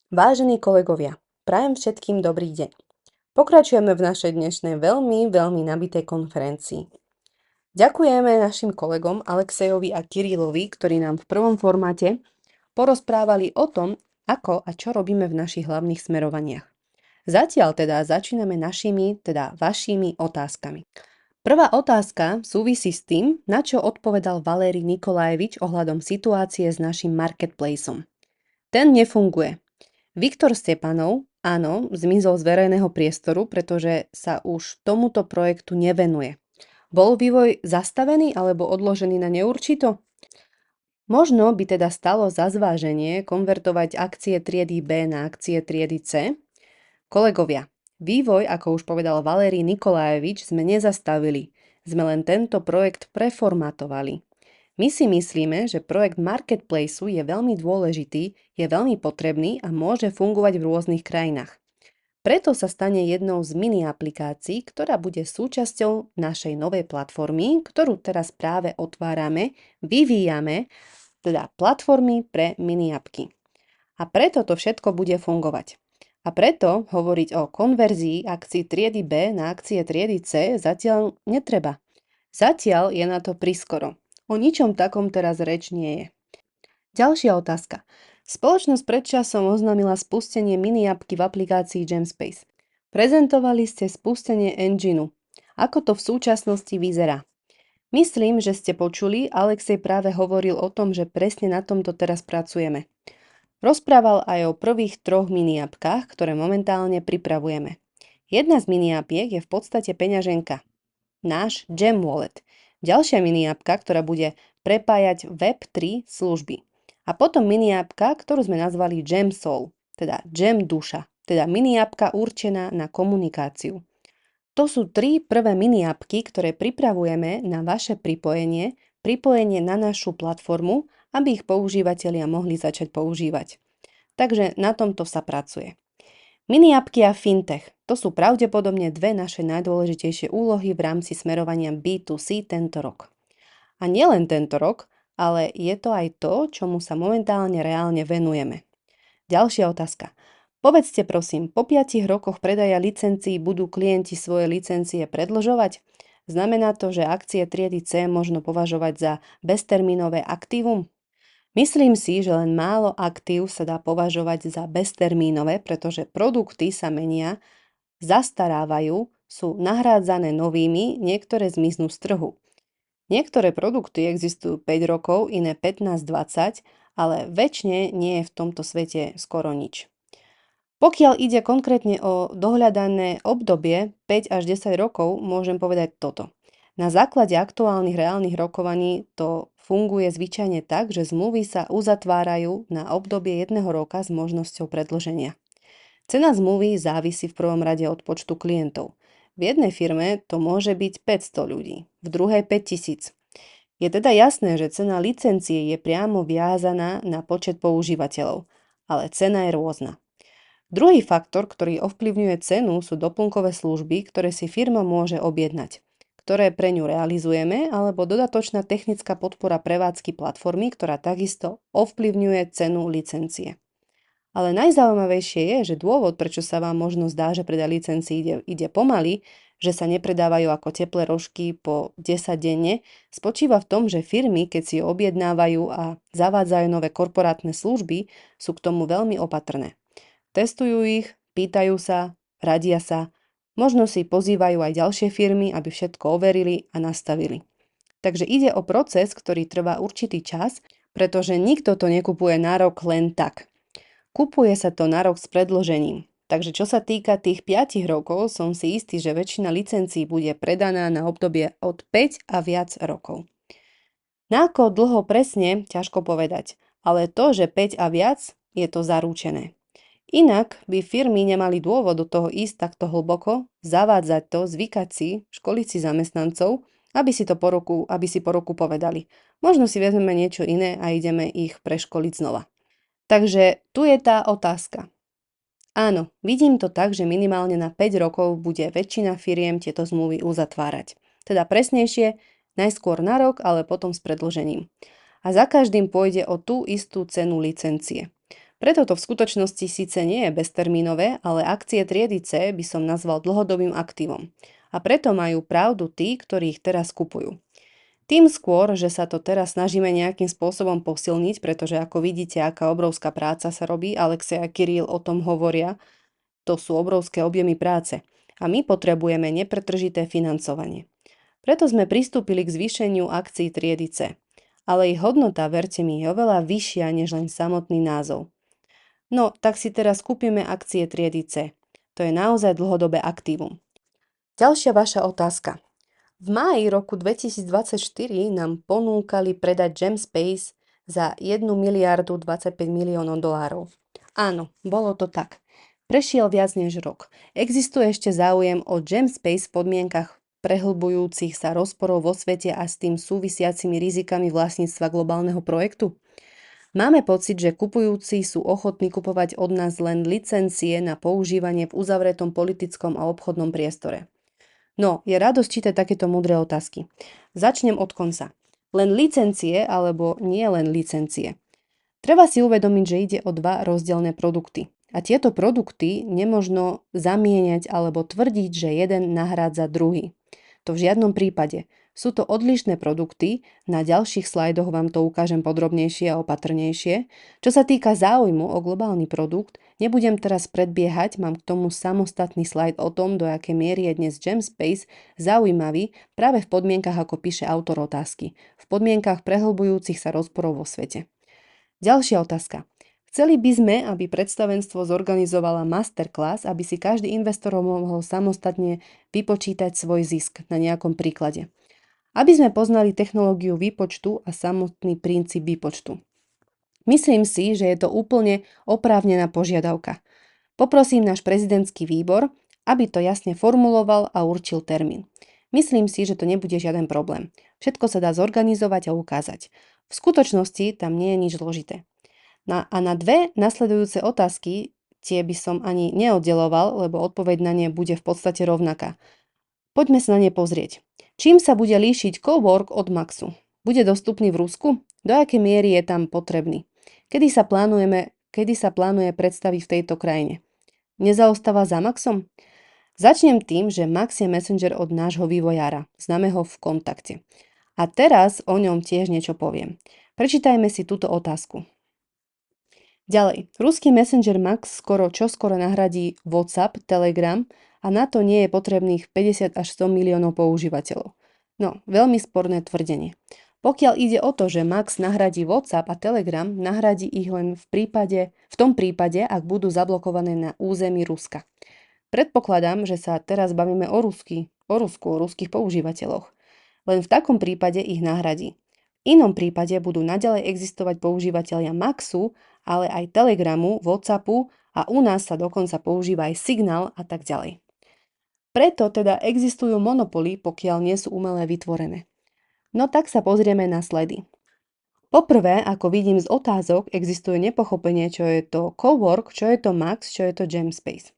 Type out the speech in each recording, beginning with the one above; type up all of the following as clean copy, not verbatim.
Vážení kolegovia, prajem všetkým dobrý deň. Pokračujeme v našej dnešnej veľmi nabitej konferencii. Ďakujeme našim kolegom Alexejovi a Kyrilovi, ktorí nám v prvom formáte porozprávali o tom, ako a čo robíme v našich hlavných smerovaniach. Zatiaľ teda začíname vašimi otázkami. Prvá otázka súvisí s tým, na čo odpovedal Valerij Nikolajevič ohľadom situácie s našim marketplaceom. Ten nefunguje. Viktor Stepanov, áno, zmizol z verejného priestoru, pretože sa už tomuto projektu nevenuje. Bol vývoj zastavený alebo odložený na neurčito? Možno by teda stalo za zváženie konvertovať akcie triedy B na akcie triedy C? Kolegovia, vývoj, ako už povedal Valerij Nikolajevič, sme nezastavili. Sme len tento projekt preformatovali. My si myslíme, že projekt Marketplaceu je veľmi dôležitý, je veľmi potrebný a môže fungovať v rôznych krajinách. Preto sa stane jednou z mini aplikácií, ktorá bude súčasťou našej novej platformy, ktorú teraz práve otvárame, vyvíjame, teda platformy pre mini apky. A preto to všetko bude fungovať. A preto hovoriť o konverzii akcií triedy B na akcie triedy C zatiaľ netreba. Zatiaľ je na to priskoro. O ničom takom teraz reč nie je. Ďalšia otázka. Spoločnosť predčasom oznámila spustenie mini-apky v aplikácii Gemspace. Prezentovali ste spustenie engineu. Ako to v súčasnosti vyzerá? Myslím, že ste počuli, Alexej práve hovoril o tom, že presne na tomto teraz pracujeme. Rozprával aj o prvých 3 mini-apkách, ktoré momentálne pripravujeme. Jedna z mini-apiek je v podstate peňaženka. Náš Gem Wallet. Ďalšia mini-apka, ktorá bude prepájať Web3 služby. A potom mini-apka, ktorú sme nazvali Gem Soul, teda Gem Duša, teda mini-apka určená na komunikáciu. To sú 3 prvé mini-apky, ktoré pripravujeme na vaše pripojenie na našu platformu, aby ich používatelia mohli začať používať. Takže na tomto sa pracuje. Mini-apky a fintech. To sú pravdepodobne 2 naše najdôležitejšie úlohy v rámci smerovania B2C tento rok. A nielen tento rok, ale je to aj to, čomu sa momentálne reálne venujeme. Ďalšia otázka. Povedzte prosím, po 5 rokoch predaja licencií budú klienti svoje licencie predĺžovať? Znamená to, že akcie triedy C možno považovať za beztermínové aktívum? Myslím si, že len málo aktív sa dá považovať za beztermínové, pretože produkty sa menia, zastarávajú, sú nahrádzané novými, niektoré zmiznú z trhu. Niektoré produkty existujú 5 rokov, iné 15-20, ale väčšine nie je v tomto svete skoro nič. Pokiaľ ide konkrétne o dohľadané obdobie 5 až 10 rokov, môžem povedať toto. Na základe aktuálnych reálnych rokovaní to funguje zvyčajne tak, že zmluvy sa uzatvárajú na obdobie 1 roka s možnosťou predĺženia. Cena zmluvy závisí v prvom rade od počtu klientov. V jednej firme to môže byť 500 ľudí, v druhej 5000. Je teda jasné, že cena licencie je priamo viazaná na počet používateľov, ale cena je rôzna. Druhý faktor, ktorý ovplyvňuje cenu, sú doplnkové služby, ktoré si firma môže objednať, ktoré pre ňu realizujeme, alebo dodatočná technická podpora prevádzky platformy, ktorá takisto ovplyvňuje cenu licencie. Ale najzaujímavejšie je, že dôvod, prečo sa vám možno zdá, že predaj licencií ide pomaly, že sa nepredávajú ako teplé rožky po 10 denne, spočíva v tom, že firmy, keď si objednávajú a zavádzajú nové korporátne služby, sú k tomu veľmi opatrné. Testujú ich, pýtajú sa, radia sa, možno si pozývajú aj ďalšie firmy, aby všetko overili a nastavili. Takže ide o proces, ktorý trvá určitý čas, pretože nikto to nekupuje na rok len tak. Kupuje sa to na rok s predĺžením. Takže čo sa týka tých 5 rokov, som si istý, že väčšina licencií bude predaná na obdobie od 5 a viac rokov. Na ako dlho presne, ťažko povedať, ale to, že 5 a viac, je to zaručené. Inak by firmy nemali dôvod do toho ísť takto hlboko, zavádzať to, zvykať si, školiť si zamestnancov, aby si po roku povedali. Možno si vezmeme niečo iné a ideme ich preškoliť znova. Takže tu je tá otázka. Áno, vidím to tak, že minimálne na 5 rokov bude väčšina firiem tieto zmluvy uzatvárať. Teda presnejšie, najskôr na rok, ale potom s predĺžením. A za každým pôjde o tú istú cenu licencie. Preto to v skutočnosti síce nie je beztermínové, ale akcie triedy C by som nazval dlhodobým aktívom. A preto majú pravdu tí, ktorí ich teraz kupujú. Tým skôr, že sa to teraz snažíme nejakým spôsobom posilniť, pretože ako vidíte, aká obrovská práca sa robí, Alexej a Kiril o tom hovoria, to sú obrovské objemy práce. A my potrebujeme nepretržité financovanie. Preto sme pristúpili k zvýšeniu akcií triedy C. Ale ich hodnota, verte mi, je oveľa vyššia než len samotný názov. No, tak si teraz kúpime akcie triedy C. To je naozaj dlhodobé aktívum. Ďalšia vaša otázka. V máji roku 2024 nám ponúkali predať Gemspace za 1 miliardu 25 miliónov dolárov. Áno, bolo to tak. Prešiel viac než rok. Existuje ešte záujem o Gemspace v podmienkach prehlbujúcich sa rozporov vo svete a s tým súvisiacimi rizikami vlastníctva globálneho projektu? Máme pocit, že kupujúci sú ochotní kupovať od nás len licencie na používanie v uzavretom politickom a obchodnom priestore. No, je radosť čítať takéto múdre otázky. Začnem od konca. Len licencie alebo nie len licencie. Treba si uvedomiť, že ide o dva rozdielne produkty. A tieto produkty nemožno zamieňať alebo tvrdiť, že jeden nahrádza druhý. To v žiadnom prípade. Sú to odlišné produkty, na ďalších slajdoch vám to ukážem podrobnejšie a opatrnejšie. Čo sa týka záujmu o globálny produkt, nebudem teraz predbiehať, mám k tomu samostatný slajd o tom, do akej miery je dnes Gemspace zaujímavý práve v podmienkach, ako píše autor otázky, v podmienkach prehlbujúcich sa rozporov vo svete. Ďalšia otázka. Chceli by sme, aby predstavenstvo zorganizovala masterclass, aby si každý investor mohol samostatne vypočítať svoj zisk na nejakom príklade. Aby sme poznali technológiu výpočtu a samotný princíp výpočtu. Myslím si, že je to úplne oprávnená požiadavka. Poprosím náš prezidentský výbor, aby to jasne formuloval a určil termín. Myslím si, že to nebude žiaden problém. Všetko sa dá zorganizovať a ukázať. V skutočnosti tam nie je nič zložité. A na dve nasledujúce otázky tie by som ani neoddeloval, lebo odpoveď na ne bude v podstate rovnaká. Poďme sa na ne pozrieť. Čím sa bude líšiť Cowork od Maxu? Bude dostupný v Rusku? Do akej miery je tam potrebný? Kedy sa plánuje predstaviť v tejto krajine? Nezaostáva za Maxom? Začnem tým, že Max je messenger od nášho vývojára. Známe ho v Kontakte. A teraz o ňom tiež niečo poviem. Prečítajme si túto otázku. Ďalej, ruský messenger Max čoskoro nahradí WhatsApp, Telegram a na to nie je potrebných 50 až 100 miliónov používateľov. No, veľmi sporné tvrdenie. Pokiaľ ide o to, že Max nahradí WhatsApp a Telegram, nahradí ich len v tom prípade, ak budú zablokované na území Ruska. Predpokladám, že sa teraz bavíme o ruských používateľoch. Len v takom prípade ich nahradí. V inom prípade budú naďalej existovať používatelia Maxu, ale aj Telegramu, WhatsAppu a u nás sa dokonca používa aj Signál a tak ďalej. Preto teda existujú monopoly, pokiaľ nie sú umelé vytvorené. No tak sa pozrieme na sledy. Poprvé, ako vidím z otázok, existuje nepochopenie, čo je to Cowork, čo je to Max, čo je to Gemspace.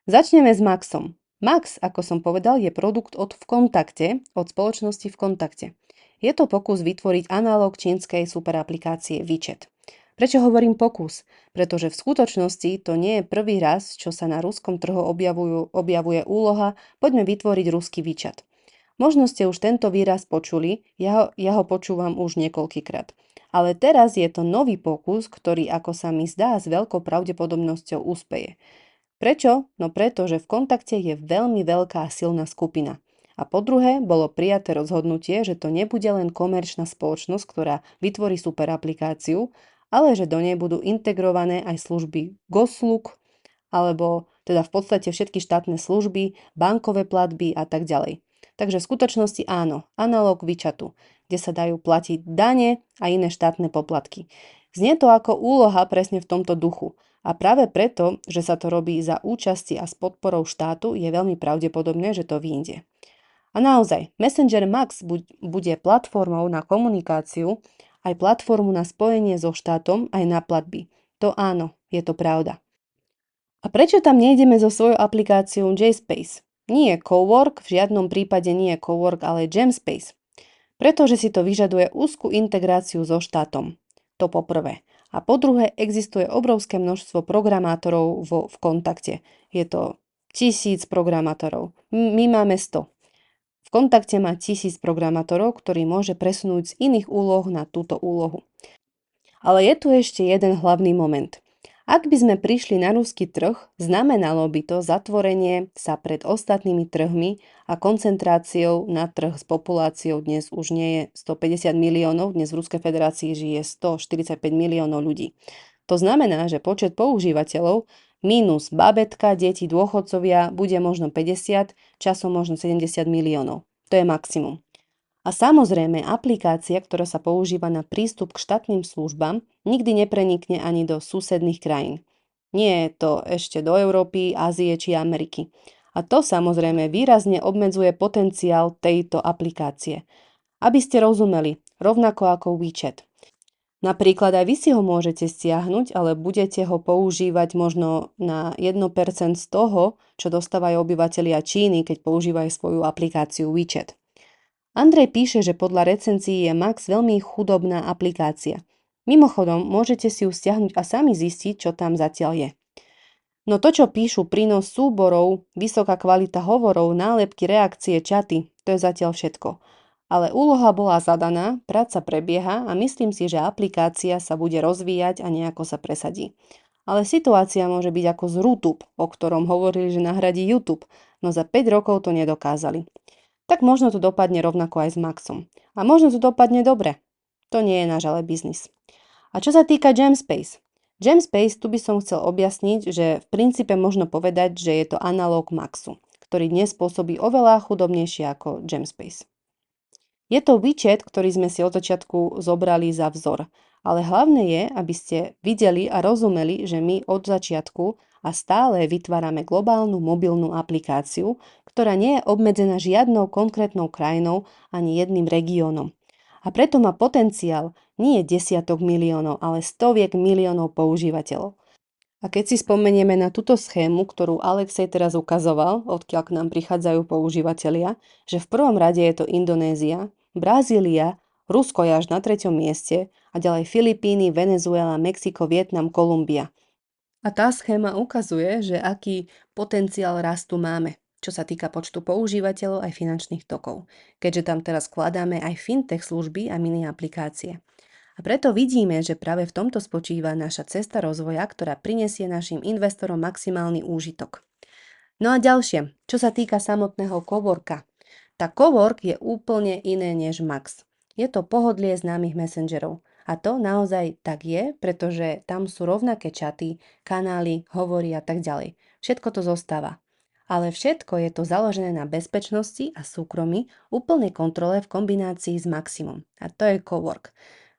Začneme s Maxom. Max, ako som povedal, je produkt od spoločnosti v kontakte. Je to pokus vytvoriť analóg čínskej superaplikácie WeChat. Prečo hovorím pokus? Pretože v skutočnosti to nie je prvý raz, čo sa na ruskom trhu objavuje úloha poďme vytvoriť ruský WeChat. Možno ste už tento výraz počuli, ja ho počúvam už niekoľkýkrát. Ale teraz je to nový pokus, ktorý, ako sa mi zdá, s veľkou pravdepodobnosťou úspeje. Prečo? No preto, že v kontakte je veľmi veľká a silná skupina. A po druhé, bolo prijaté rozhodnutie, že to nebude len komerčná spoločnosť, ktorá vytvorí super aplikáciu, ale že do nej budú integrované aj služby Gosluk, alebo teda v podstate všetky štátne služby, bankové platby a tak ďalej. Takže v skutočnosti áno, analóg WeChatu, kde sa dajú platiť dane a iné štátne poplatky. Znie to ako úloha presne v tomto duchu. A práve preto, že sa to robí za účasti a s podporou štátu, je veľmi pravdepodobné, že to vyjde. A naozaj, Messenger Max bude platformou na komunikáciu, aj platformu na spojenie so štátom, aj na platby. To áno, je to pravda. A prečo tam nejdeme so svojou aplikáciou Gemspace? Nie Cowork, v žiadnom prípade nie Cowork, ale Gemspace. Pretože si to vyžaduje úzku integráciu so štátom. To poprvé. A po druhé, existuje obrovské množstvo programátorov v kontakte. Je to 1000 programátorov. My máme 100. V kontakte má 1000 programátorov, ktorý môže presunúť z iných úloh na túto úlohu. Ale je tu ešte jeden hlavný moment. Ak by sme prišli na ruský trh, znamenalo by to zatvorenie sa pred ostatnými trhmi a koncentráciou na trh s populáciou dnes už nie je 150 miliónov, dnes v Ruskej federácii žije 145 miliónov ľudí. To znamená, že počet používateľov minus babetka, deti, dôchodcovia bude možno 50, časom možno 70 miliónov. To je maximum. A samozrejme, aplikácia, ktorá sa používa na prístup k štátnym službám, nikdy neprenikne ani do susedných krajín. Nie je to ešte do Európy, Ázie či Ameriky. A to samozrejme výrazne obmedzuje potenciál tejto aplikácie. Aby ste rozumeli, rovnako ako WeChat. Napríklad aj vy si ho môžete stiahnuť, ale budete ho používať možno na 1% z toho, čo dostávajú obyvatelia Číny, keď používajú svoju aplikáciu WeChat. Andrej píše, že podľa recenzií je Max veľmi chudobná aplikácia. Mimochodom, môžete si ju stiahnuť a sami zistiť, čo tam zatiaľ je. No to, čo píšu, prínos súborov, vysoká kvalita hovorov, nálepky, reakcie, čaty, to je zatiaľ všetko. Ale úloha bola zadaná, práca prebieha a myslím si, že aplikácia sa bude rozvíjať a nejako sa presadí. Ale situácia môže byť ako z Rutube, o ktorom hovorili, že nahradí YouTube, no za 5 rokov to nedokázali. Tak možno to dopadne rovnako aj s Maxom. A možno to dopadne dobre. To nie je náš ale biznis. A čo sa týka Gemspace? Gemspace, tu by som chcel objasniť, že v princípe možno povedať, že je to analóg Maxu, ktorý dnes pôsobí oveľa chudobnejšie ako Gemspace. Je to WeChat, ktorý sme si od začiatku zobrali za vzor. Ale hlavné je, aby ste videli a rozumeli, že my od začiatku a stále vytvárame globálnu mobilnú aplikáciu, ktorá nie je obmedzená žiadnou konkrétnou krajinou ani jedným regiónom. A preto má potenciál nie desiatok miliónov, ale stoviek miliónov používateľov. A keď si spomenieme na túto schému, ktorú Alexej teraz ukazoval, odkiaľ k nám prichádzajú používatelia, že v prvom rade je to Indonézia, Brazília, Rusko je až na 3. mieste a ďalej Filipíny, Venezuela, Mexiko, Vietnam, Kolumbia. A tá schéma ukazuje, že aký potenciál rastu máme, čo sa týka počtu používateľov aj finančných tokov, keďže tam teraz skladáme aj fintech služby a mini aplikácie. A preto vidíme, že práve v tomto spočíva naša cesta rozvoja, ktorá prinesie našim investorom maximálny úžitok. No a ďalšie, čo sa týka samotného coworka. Tá cowork je úplne iné než Max. Je to pohodlie známych messengerov. A to naozaj tak je, pretože tam sú rovnaké čaty, kanály, hovory a tak ďalej. Všetko to zostáva. Ale všetko je to založené na bezpečnosti a súkromí, úplnej kontrole v kombinácii s Maximum. A to je cowork.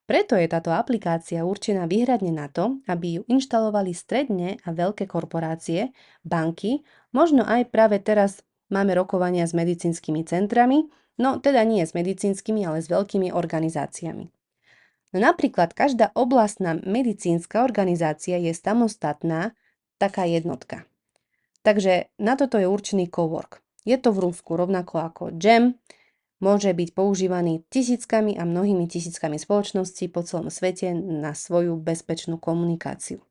Preto je táto aplikácia určená výhradne na to, aby ju inštalovali stredne a veľké korporácie, banky, možno aj práve teraz máme rokovania s medicínskymi centrami, no teda nie s medicínskymi, ale s veľkými organizáciami. No napríklad každá oblastná medicínska organizácia je samostatná taká jednotka. Takže na toto je určený cowork. Je to v Rusku rovnako ako Gem, môže byť používaný tisíckami a mnohými tisíckami spoločností po celom svete na svoju bezpečnú komunikáciu.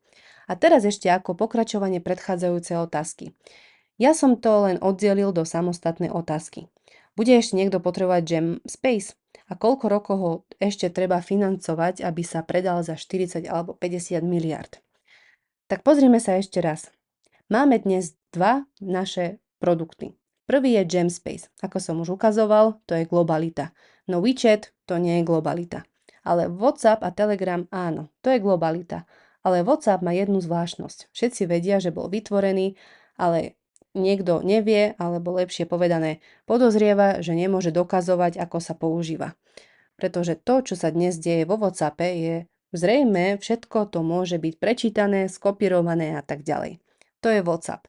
A teraz ešte ako pokračovanie predchádzajúcej otázky. Ja som to len oddelil do samostatnej otázky. Bude ešte niekto potrebovať Gemspace? A koľko rokov ho ešte treba financovať, aby sa predal za 40 alebo 50 miliard? Tak pozrime sa ešte raz. Máme dnes dva naše produkty. Prvý je Gemspace. Ako som už ukazoval, to je globalita. No WeChat to nie je globalita. Ale WhatsApp a Telegram áno, to je globalita. Ale WhatsApp má jednu zvláštnosť. Všetci vedia, že bol vytvorený, ale niekto nevie, alebo lepšie povedané, podozrieva, že nemôže dokazovať, ako sa používa. Pretože to, čo sa dnes deje vo WhatsAppe, je zrejme, všetko to môže byť prečítané, skopírované a tak ďalej. To je WhatsApp.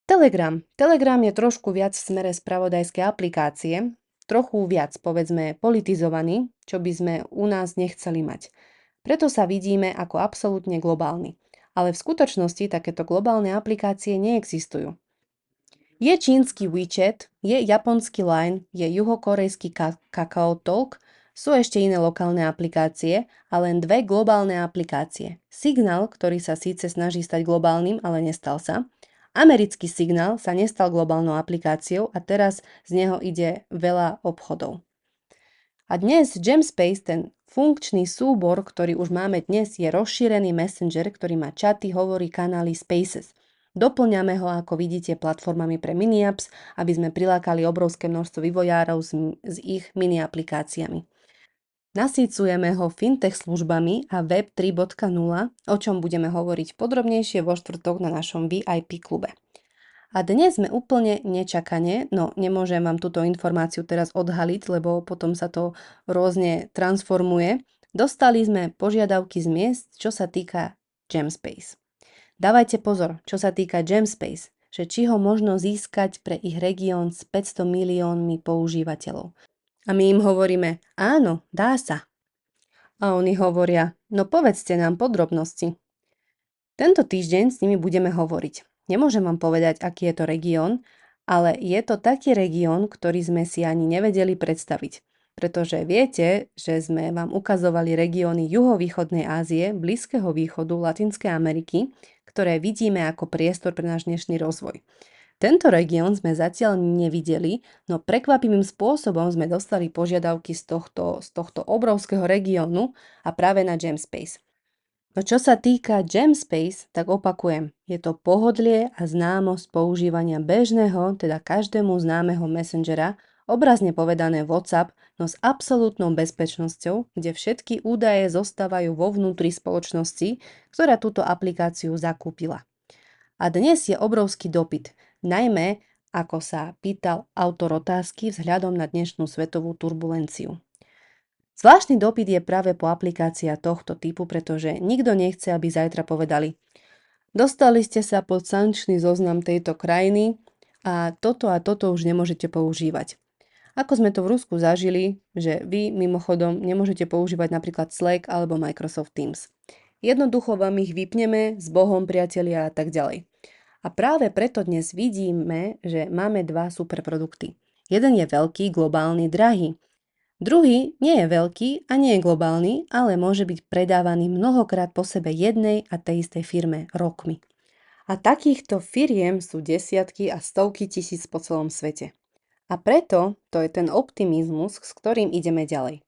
Telegram je trošku viac v smere spravodajskej aplikácie, trochu viac, povedzme, politizovaný, čo by sme u nás nechceli mať. Preto sa vidíme ako absolútne globálny. Ale v skutočnosti takéto globálne aplikácie neexistujú. Je čínsky WeChat, je japonský Line, je juhokorejský KakaoTalk, Sú ešte iné lokálne aplikácie a len dve globálne aplikácie. Signal, ktorý sa síce snaží stať globálnym, ale nestal sa. Americký Signal sa nestal globálnou aplikáciou a teraz z neho ide veľa obchodov. A dnes Gemspace, ten funkčný súbor, ktorý už máme dnes, je rozšírený messenger, ktorý má čaty, hovorí, kanály, spaces. Doplňame ho, ako vidíte, platformami pre mini-apps, aby sme prilákali obrovské množstvo vývojárov s ich mini-aplikáciami. Nasýcujeme ho fintech službami a Web 3.0, o čom budeme hovoriť podrobnejšie vo štvrtok na našom VIP klube. A dnes sme úplne nečakane, no nemôžem vám túto informáciu teraz odhaliť, lebo potom sa to rôzne transformuje. Dostali sme požiadavky z miest, čo sa týka Gemspace. Dávajte pozor, čo sa týka Gemspace, že či ho možno získať pre ich región s 500 miliónmi používateľov. A my im hovoríme, áno, dá sa. A oni hovoria, no povedzte nám podrobnosti. Tento týždeň s nimi budeme hovoriť. Nemôžem vám povedať, aký je to región, ale je to taký región, ktorý sme si ani nevedeli predstaviť. Pretože viete, že sme vám ukazovali regióny juhovýchodnej Ázie, Blízkeho východu, Latinskej Ameriky, ktoré vidíme ako priestor pre náš dnešný rozvoj. Tento región sme zatiaľ nevideli, no prekvapivým spôsobom sme dostali požiadavky z tohto obrovského regiónu a práve na Gemspace. No čo sa týka Gemspace, tak opakujem, je to pohodlie a známosť používania bežného, teda každému známeho messengera, obrazne povedané WhatsApp, no s absolútnou bezpečnosťou, kde všetky údaje zostávajú vo vnútri spoločnosti, ktorá túto aplikáciu zakúpila. A dnes je obrovský dopyt, najmä ako sa pýtal autor otázky vzhľadom na dnešnú svetovú turbulenciu. Zvláštny dopyt je práve po aplikáciách tohto typu, pretože nikto nechce, aby zajtra povedali: dostali ste sa pod sankčný zoznam tejto krajiny a toto už nemôžete používať. Ako sme to v Rusku zažili, že vy mimochodom nemôžete používať napríklad Slack alebo Microsoft Teams. Jednoducho vám ich vypneme, s Bohom priatelia a tak ďalej. A práve preto dnes vidíme, že máme dva superprodukty. Jeden je veľký, globálny, drahý. Druhý nie je veľký a nie je globálny, ale môže byť predávaný mnohokrát po sebe jednej a tej istej firme rokmi. A takýchto firiem sú desiatky a stovky tisíc po celom svete. A preto to je ten optimizmus, s ktorým ideme ďalej.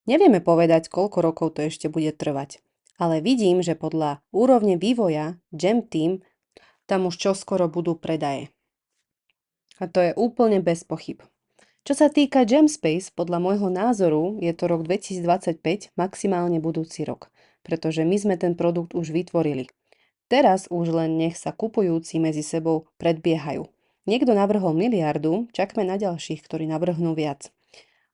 Nevieme povedať, koľko rokov to ešte bude trvať, ale vidím, že podľa úrovne vývoja GemTeam tam už čoskoro budú predaje. A to je úplne bez pochyb. Čo sa týka Gemspace, podľa môjho názoru je to rok 2025, maximálne budúci rok, pretože my sme ten produkt už vytvorili. Teraz už len nech sa kupujúci medzi sebou predbiehajú. Niekto navrhol miliardu, čakme na ďalších, ktorí navrhnú viac.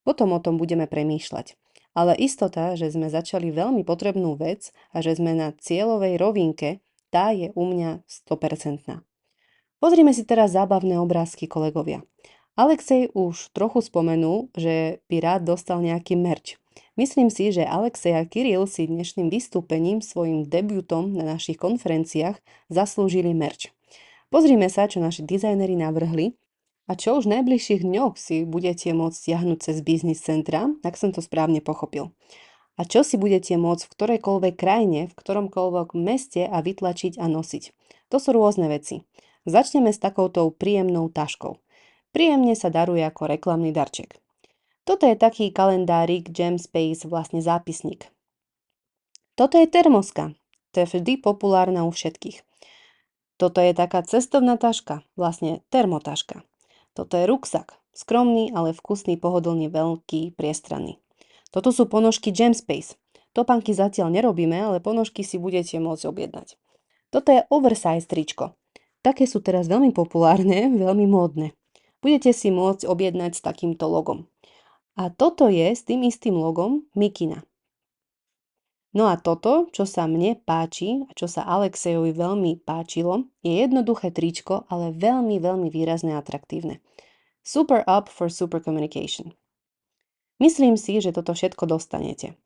Potom o tom budeme premýšľať. Ale istota, že sme začali veľmi potrebnú vec a že sme na cieľovej rovinke, tá je u mňa 100%. Pozrime si teraz zábavné obrázky, kolegovia. Alexej už trochu spomenul, že by rád dostal nejaký merch. Myslím si, že Alexej a Kiril si dnešným vystúpením, svojim debutom na našich konferenciách zaslúžili merch. Pozrime sa, čo naši dizajneri navrhli a čo už v najbližších dňoch si budete môcť stiahnuť cez Business Centra, ak som to správne pochopil. A čo si budete môcť v ktorejkoľvek krajine, v ktoromkoľvek meste a vytlačiť a nosiť. To sú rôzne veci. Začneme s takouto príjemnou taškou. Príjemne sa daruje ako reklamný darček. Toto je taký kalendárik Gemspace, vlastne zápisník. Toto je termoska. To je vždy populárna u všetkých. Toto je taká cestovná taška, vlastne termotaška. Toto je ruksak. Skromný, ale vkusný, pohodlný, veľký, priestranný. Toto sú ponožky Gemspace. Topánky zatiaľ nerobíme, ale ponožky si budete môcť objednať. Toto je oversize tričko. Také sú teraz veľmi populárne, veľmi módne. Budete si môcť objednať s takýmto logom. A toto je s tým istým logom Mikina. No a toto, čo sa mne páči a čo sa Alexejovi veľmi páčilo, je jednoduché tričko, ale veľmi, veľmi výrazné a atraktívne. Super up for super communication. Myslím si, že toto všetko dostanete.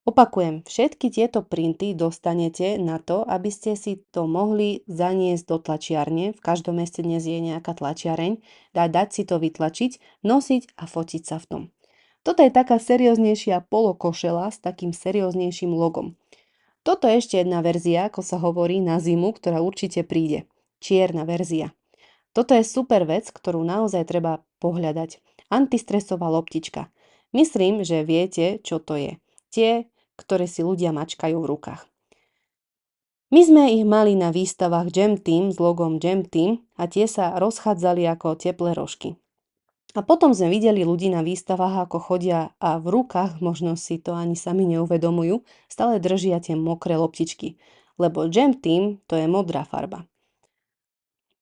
Opakujem, všetky tieto printy dostanete na to, aby ste si to mohli zaniesť do tlačiarne. V každom meste dnes je nejaká tlačiareň. Dať si to vytlačiť, nosiť a fotiť sa v tom. Toto je taká serióznejšia polokošela s takým serióznejším logom. Toto je ešte jedna verzia, ako sa hovorí, na zimu, ktorá určite príde. Čierna verzia. Toto je super vec, ktorú naozaj treba pohľadať. Antistresová loptička. Myslím, že viete, čo to je. Tie, ktoré si ľudia mačkajú v rukách. My sme ich mali na výstavách Jam Team s logom Jam Team a tie sa rozchádzali ako teplé rožky. A potom sme videli ľudí na výstavách, ako chodia a v rukách, možno si to ani sami neuvedomujú, stále držia tie mokré loptičky, lebo Jam Team to je modrá farba.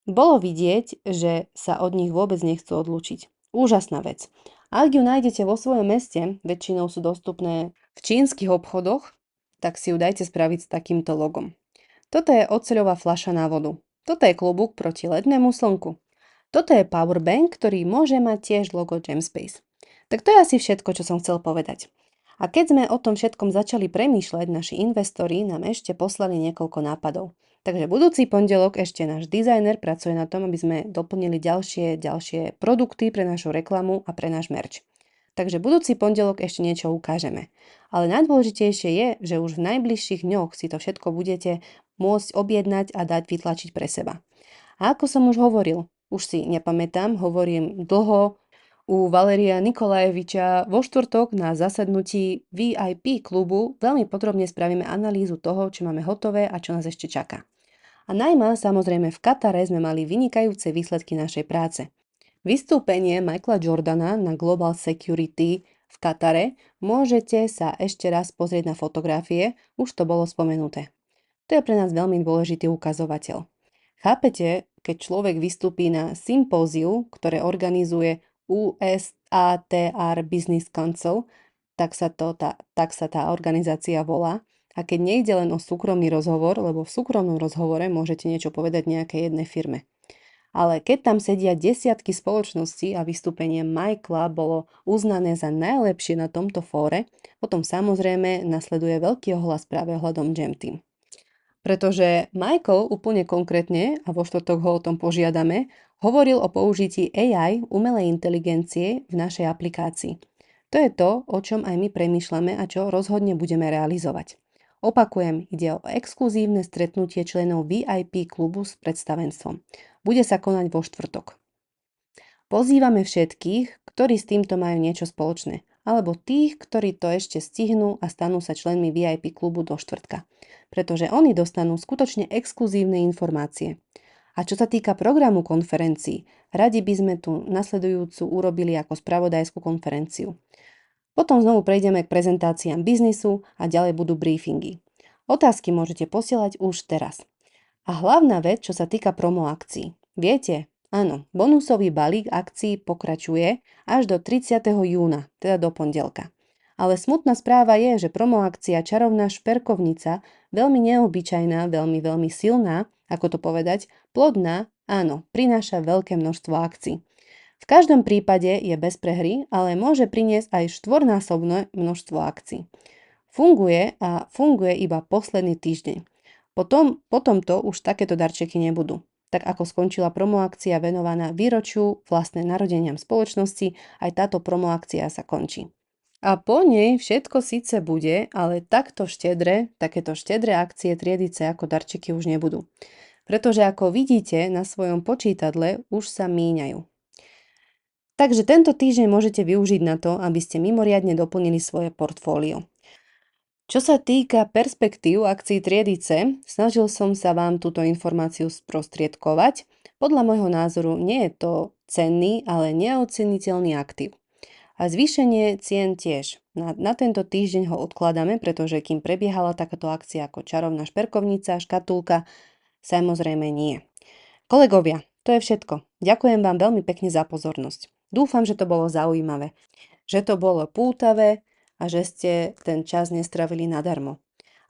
Bolo vidieť, že sa od nich vôbec nechcú odlúčiť. Úžasná vec. Ak ju nájdete vo svojom meste, väčšinou sú dostupné v čínskych obchodoch, tak si ju dajte spraviť s takýmto logom. Toto je oceľová fľaša na vodu. Toto je klobúk proti lednému slnku. Toto je powerbank, ktorý môže mať tiež logo Jamspace. Tak to je asi všetko, čo som chcel povedať. A keď sme o tom všetkom začali premýšľať, naši investori nám ešte poslali niekoľko nápadov. Takže budúci pondelok ešte náš dizajner pracuje na tom, aby sme doplnili ďalšie produkty pre našu reklamu a pre náš merch. Takže budúci pondelok ešte niečo ukážeme. Ale najdôležitejšie je, že už v najbližších dňoch si to všetko budete môcť objednať a dať vytlačiť pre seba. A ako som už hovoril, už si nepamätám, hovorím dlho u Valeria Nikolajeviča vo štvrtok na zasadnutí VIP klubu veľmi podrobne spravíme analýzu toho, čo máme hotové a čo nás ešte čaká. A najmä samozrejme v Katare sme mali vynikajúce výsledky našej práce. Vystúpenie Michaela Jordana na Global Security v Katare môžete sa ešte raz pozrieť na fotografie, už to bolo spomenuté. To je pre nás veľmi dôležitý ukazovateľ. Chápete, keď človek vystúpi na sympóziu, ktoré organizuje USATR Business Council, tak sa tá organizácia volá. A keď nejde len o súkromný rozhovor, lebo v súkromnom rozhovore môžete niečo povedať nejakej jednej firme. Ale keď tam sedia desiatky spoločností a vystúpenie Michaela bolo uznané za najlepšie na tomto fóre, potom samozrejme nasleduje veľký ohlas práve ohľadom Jam Team. Pretože Michael úplne konkrétne, a vo štvrtok ho o tom požiadame, hovoril o použití AI, umelej inteligencie, v našej aplikácii. To je to, o čom aj my premýšľame a čo rozhodne budeme realizovať. Opakujem, ide o exkluzívne stretnutie členov VIP klubu s predstavenstvom. Bude sa konať vo štvrtok. Pozývame všetkých, ktorí s týmto majú niečo spoločné, alebo tých, ktorí to ešte stihnú a stanú sa členmi VIP klubu do štvrtka. Pretože oni dostanú skutočne exkluzívne informácie. A čo sa týka programu konferencií, radi by sme tu nasledujúcu urobili ako spravodajskú konferenciu. Potom znovu prejdeme k prezentáciám biznisu a ďalej budú briefingy. Otázky môžete posielať už teraz. A hlavná vec, čo sa týka promo akcií. Viete, áno, bonusový balík akcií pokračuje až do 30. júna, teda do pondelka. Ale smutná správa je, že promo akcia Čarovná šperkovnica, veľmi neobyčajná, veľmi silná, ako to povedať, plodná, áno, prináša veľké množstvo akcií. V každom prípade je bez prehry, ale môže priniesť aj štvornásobné množstvo akcií. Funguje iba posledný týždeň. Potom to už takéto darčeky nebudú. Tak ako skončila promoakcia venovaná výročiu vlastné narodeniam spoločnosti, aj táto promoakcia sa končí. A po nej všetko síce bude, ale takéto štedré akcie triedy C ako darčeky už nebudú. Pretože ako vidíte na svojom počítadle už sa míňajú. Takže tento týždeň môžete využiť na to, aby ste mimoriadne doplnili svoje portfólio. Čo sa týka perspektív akcií triedy C, snažil som sa vám túto informáciu sprostredkovať. Podľa môjho názoru nie je to cenný, ale neoceniteľný aktív. A zvýšenie cien tiež. Na tento týždeň ho odkladáme, pretože kým prebiehala takáto akcia ako Čarovná šperkovnica, škatulka, samozrejme nie. Kolegovia, to je všetko. Ďakujem vám veľmi pekne za pozornosť. Dúfam, že to bolo zaujímavé, že to bolo pútavé a že ste ten čas nestravili nadarmo.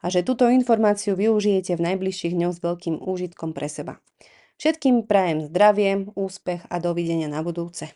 A že túto informáciu využijete v najbližších dňoch s veľkým úžitkom pre seba. Všetkým prajem zdravie, úspech a dovidenia na budúce.